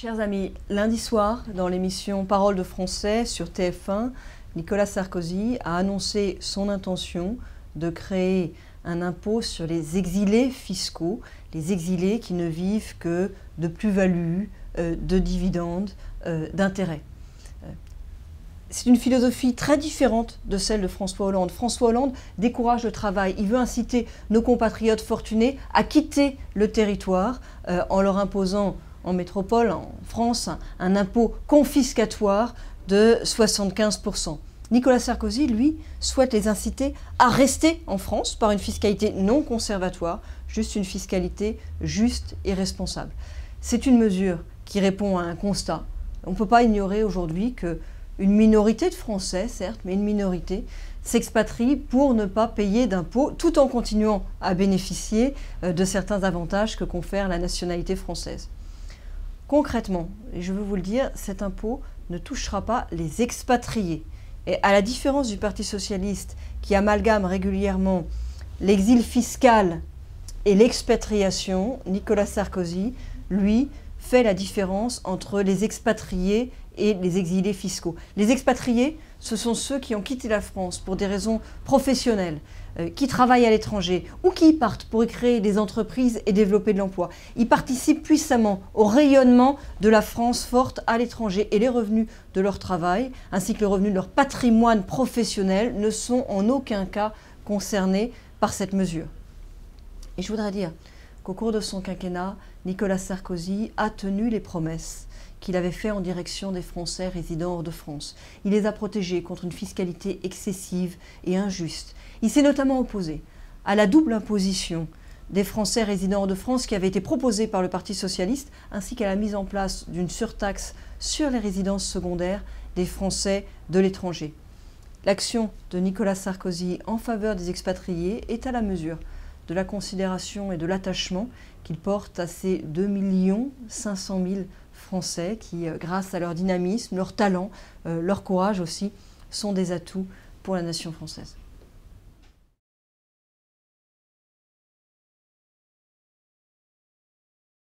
Chers amis, lundi soir, dans l'émission Parole de Français sur TF1, Nicolas Sarkozy a annoncé son intention de créer un impôt sur les exilés fiscaux, les exilés qui ne vivent que de plus-values, de dividendes, d'intérêts. C'est une philosophie très différente de celle de François Hollande. François Hollande décourage le travail. Il veut inciter nos compatriotes fortunés à quitter le territoire en leur imposant en métropole, en France, un impôt confiscatoire de 75%. Nicolas Sarkozy, lui, souhaite les inciter à rester en France par une fiscalité non conservatoire, juste une fiscalité juste et responsable. C'est une mesure qui répond à un constat. On ne peut pas ignorer aujourd'hui qu'une minorité de Français, certes, mais une minorité, s'expatrie pour ne pas payer d'impôts tout en continuant à bénéficier de certains avantages que confère la nationalité française. Concrètement, et je veux vous le dire, cet impôt ne touchera pas les expatriés. Et à la différence du Parti socialiste qui amalgame régulièrement l'exil fiscal et l'expatriation, Nicolas Sarkozy, lui, fait la différence entre les expatriés et les exilés fiscaux. Les expatriés, ce sont ceux qui ont quitté la France pour des raisons professionnelles, qui travaillent à l'étranger ou qui partent pour y créer des entreprises et développer de l'emploi. Ils participent puissamment au rayonnement de la France forte à l'étranger et les revenus de leur travail, ainsi que le revenu de leur patrimoine professionnel, ne sont en aucun cas concernés par cette mesure. Et je voudrais dire qu'au cours de son quinquennat, Nicolas Sarkozy a tenu les promesses qu'il avait faites en direction des Français résidant hors de France. Il les a protégés contre une fiscalité excessive et injuste. Il s'est notamment opposé à la double imposition des Français résidant hors de France qui avait été proposée par le Parti socialiste, ainsi qu'à la mise en place d'une surtaxe sur les résidences secondaires des Français de l'étranger. L'action de Nicolas Sarkozy en faveur des expatriés est à la mesure de la considération et de l'attachement qu'il porte à ces 2 500 000 Français qui, grâce à leur dynamisme, leur talent, leur courage aussi, sont des atouts pour la nation française.